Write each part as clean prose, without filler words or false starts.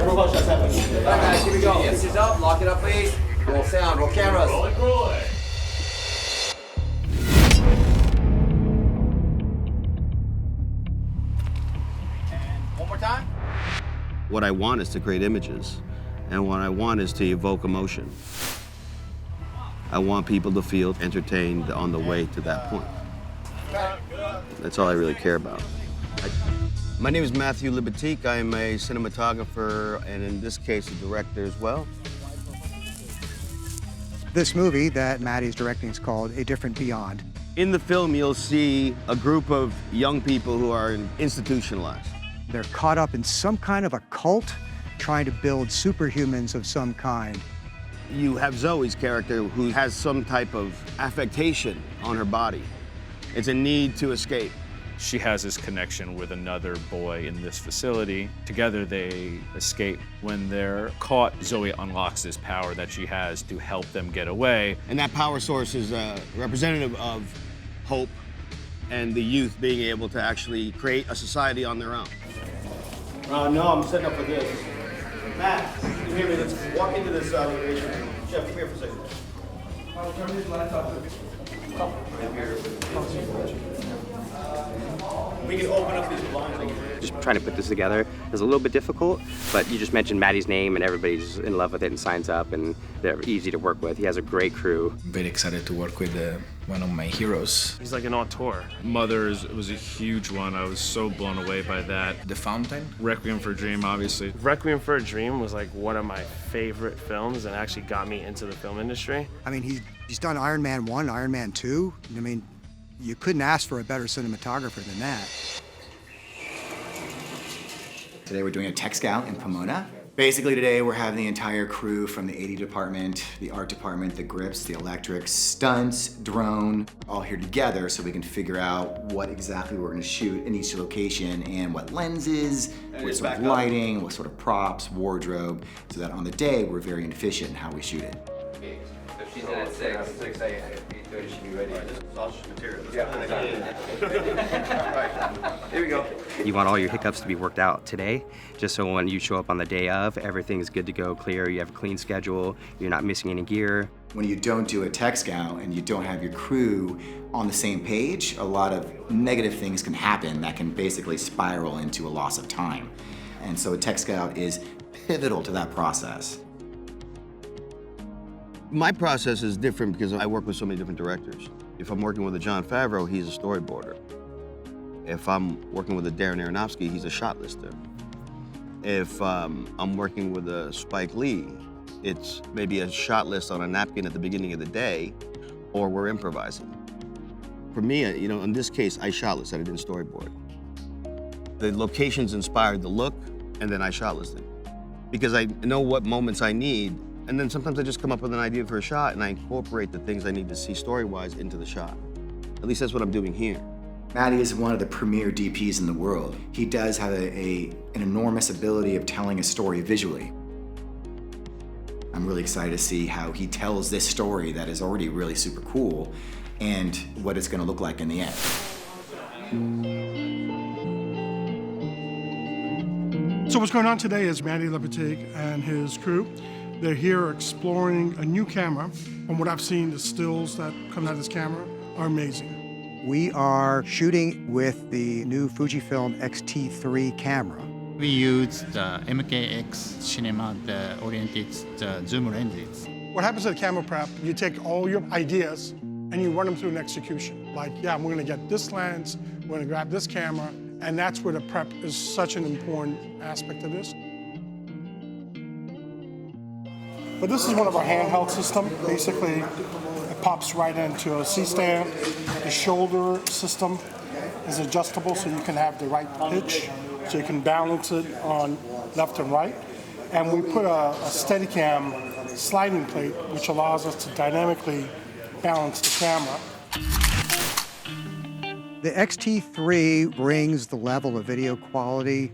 All right, guys, here we go. Pictures up, lock it up, please. Roll sound, roll cameras. Rolling. And one more time. What I want is to create images, and what I want is to evoke emotion. I want people to feel entertained on the way to that point. That's all I really care about. My name is Matthew Libatique. I am a cinematographer, and in this case, a director as well. This movie that Maddie's directing is called A Different Beyond. In the film, you'll see a group of young people who are institutionalized. They're caught up in some kind of a cult, trying to build superhumans of some kind. You have Zoe's character who has some type of affectation on her body. It's a need to escape. She has this connection with another boy in this facility. Together they escape. When they're caught, Zoe unlocks this power that she has to help them get away. And that power source is representative of hope and the youth being able to actually create a society on their own. No, I'm setting up for this. Matt, come here, let's walk into this location. Jeff, come here for a second. I'll turn these lights off. We can open up these blinds. Just trying to put this together is a little bit difficult, but you just mentioned Maddie's name and everybody's in love with it and signs up, and they're easy to work with. He has a great crew. Very excited to work with one of my heroes. He's like an auteur. Mothers was a huge one. I was so blown away by that. The Fountain. Requiem for a Dream, obviously. Requiem for a Dream was like one of my favorite films and actually got me into the film industry. I mean, he's done Iron Man 1, Iron Man 2. I mean, you couldn't ask for a better cinematographer than that. Today we're doing a tech scout in Pomona. Basically today we're having the entire crew from the AD department, the art department, the grips, the electrics, stunts, drone, all here together so we can figure out what exactly we're gonna shoot in each location and what lenses, what sort of lighting, what sort of props, wardrobe, so that on the day we're very efficient in how we shoot it. So she's in at 6, 8:30 should be ready. Sausage material. Here we go. You want all your hiccups to be worked out today, just so when you show up on the day of, everything is good to go, clear, you have a clean schedule, you're not missing any gear. When you don't do a tech scout and you don't have your crew on the same page, a lot of negative things can happen that can basically spiral into a loss of time. And so a tech scout is pivotal to that process. My process is different because I work with so many different directors. If I'm working with a Jon Favreau, he's a storyboarder. If I'm working with a Darren Aronofsky, he's a shot lister. If I'm working with a Spike Lee, it's maybe a shot list on a napkin at the beginning of the day, or we're improvising. For me, in this case, I shot listed, I didn't storyboard. The locations inspired the look, and then I shot listed. Because I know what moments I need, and then sometimes I just come up with an idea for a shot and I incorporate the things I need to see story-wise into the shot. At least that's what I'm doing here. Maddie is one of the premier DPs in the world. He does have an enormous ability of telling a story visually. I'm really excited to see how he tells this story that is already really super cool and what it's gonna look like in the end. So what's going on today is Maddie Libatique and his crew. They're here exploring a new camera. From what I've seen, the stills that come out of this camera are amazing. We are shooting with the new Fujifilm X-T3 camera. We use the MKX Cinema, the oriented zoom lenses. What happens at camera prep, you take all your ideas and you run them through an execution. Like, yeah, we're gonna get this lens, we're gonna grab this camera, and that's where the prep is such an important aspect of this. But this is one of our handheld systems. Basically, it pops right into a C-stand. The shoulder system is adjustable so you can have the right pitch, so you can balance it on left and right. And we put a Steadicam sliding plate, which allows us to dynamically balance the camera. The X-T3 brings the level of video quality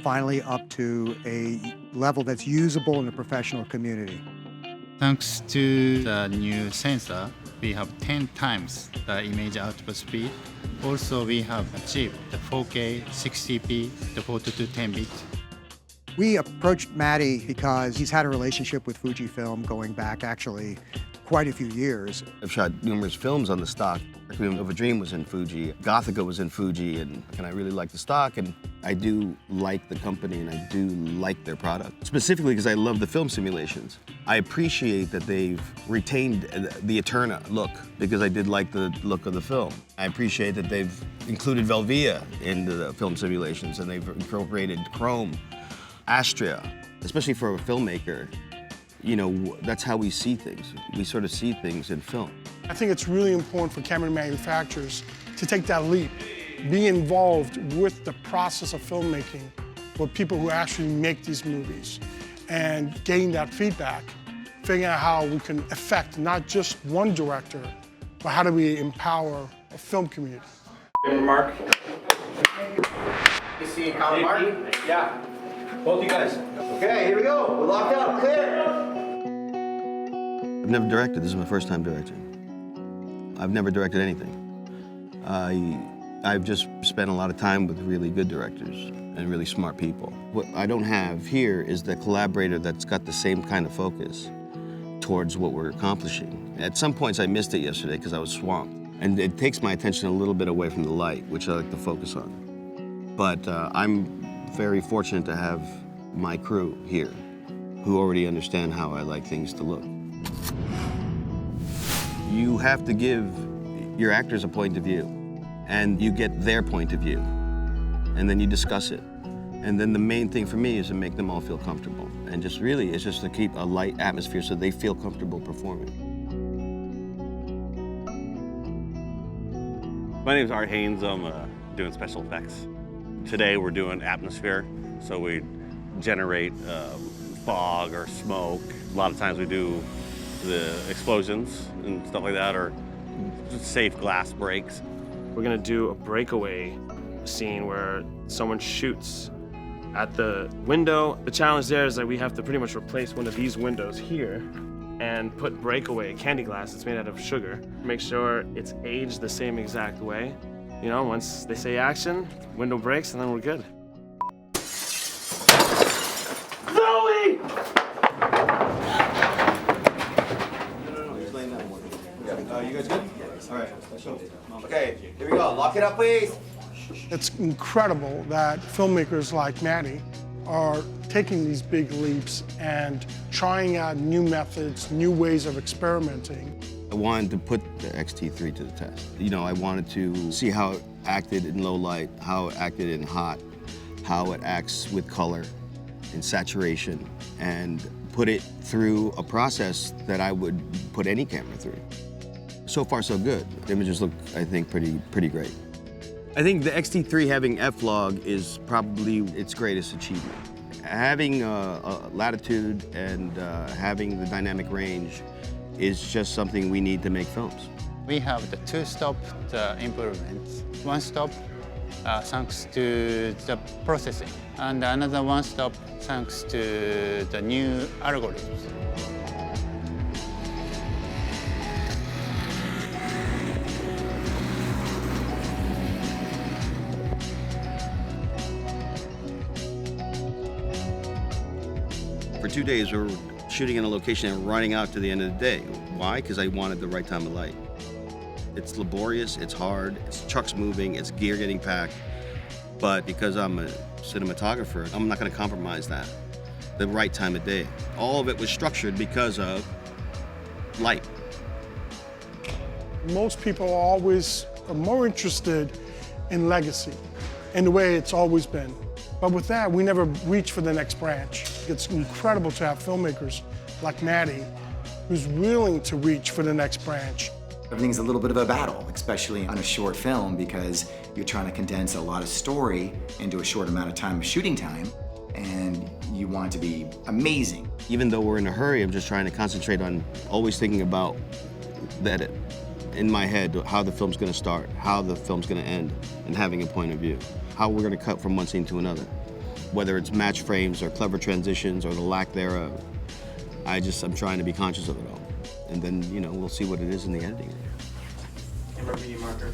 finally up to a level that's usable in the professional community. Thanks to the new sensor, we have 10 times the image output speed. Also, we have achieved the 4K 60p, the 4 to 10 bit. We approached Matty because he's had a relationship with Fujifilm going back actually quite a few years. I've shot numerous films on the stock. Requiem of a Dream was in Fuji, Gothica was in Fuji, and I really like the stock, and I do like the company, and I do like their product. Specifically because I love the film simulations. I appreciate that they've retained the Eterna look, because I did like the look of the film. I appreciate that they've included Velvia into the film simulations, and they've incorporated chrome, Astria, especially for a filmmaker. You know, that's how we see things. We sort of see things in film. I think it's really important for camera manufacturers to take that leap, be involved with the process of filmmaking with people who actually make these movies, and gain that feedback, figuring out how we can affect not just one director, but how do we empower a film community. Mark. You see Colin Martin? Yeah. Both you guys. Okay, here we go. We're locked up. Clear. I've never directed. This is my first time directing. I've never directed anything. I've just spent a lot of time with really good directors and really smart people. What I don't have here is the collaborator that's got the same kind of focus towards what we're accomplishing. At some points I missed it yesterday because I was swamped. And it takes my attention a little bit away from the light, which I like to focus on. But I'm very fortunate to have my crew here who already understand how I like things to look. You have to give your actors a point of view, and you get their point of view, and then you discuss it. And then the main thing for me is to make them all feel comfortable. And just really, it's just to keep a light atmosphere so they feel comfortable performing. My name is Art Haynes. I'm doing special effects. Today we're doing atmosphere, so we generate fog or smoke. A lot of times we do the explosions and stuff like that, or safe glass breaks. We're gonna do a breakaway scene where someone shoots at the window. The challenge there is that we have to pretty much replace one of these windows here and put breakaway candy glass. It's made out of sugar. Make sure it's aged the same exact way. You know, once they say action, window breaks, and then we're good. Zoe! You guys good? All right. Okay, here we go. Lock it up, please. It's incredible that filmmakers like Matty are taking these big leaps and trying out new methods, new ways of experimenting. I wanted to put the X-T3 to the test. You know, I wanted to see how it acted in low light, how it acted in hot, how it acts with color and saturation, and put it through a process that I would put any camera through. So far, so good. The images look, I think, pretty great. I think the X-T3 having F-Log is probably its greatest achievement. Having latitude and having the dynamic range is just something we need to make films. We have the two-stop improvements. One stop thanks to the processing, and another one stop thanks to the new algorithms. For 2 days, we were shooting in a location and running out to the end of the day. Why? Because I wanted the right time of light. It's laborious, it's hard, it's trucks moving, it's gear getting packed. But because I'm a cinematographer, I'm not gonna compromise that. The right time of day. All of it was structured because of light. Most people are always more interested in legacy, in the way it's always been. But with that, we never reach for the next branch. It's incredible to have filmmakers like Matty, who's willing to reach for the next branch. Everything's a little bit of a battle, especially on a short film, because you're trying to condense a lot of story into a short amount of time of shooting time, and you want it to be amazing. Even though we're in a hurry, I'm just trying to concentrate on always thinking about the edit. In my head, how the film's gonna start, how the film's gonna end, and having a point of view. How we're gonna cut from one scene to another. Whether it's match frames or clever transitions or the lack thereof. I'm trying to be conscious of it all. And then, you know, we'll see what it is in the editing. Camera B marker.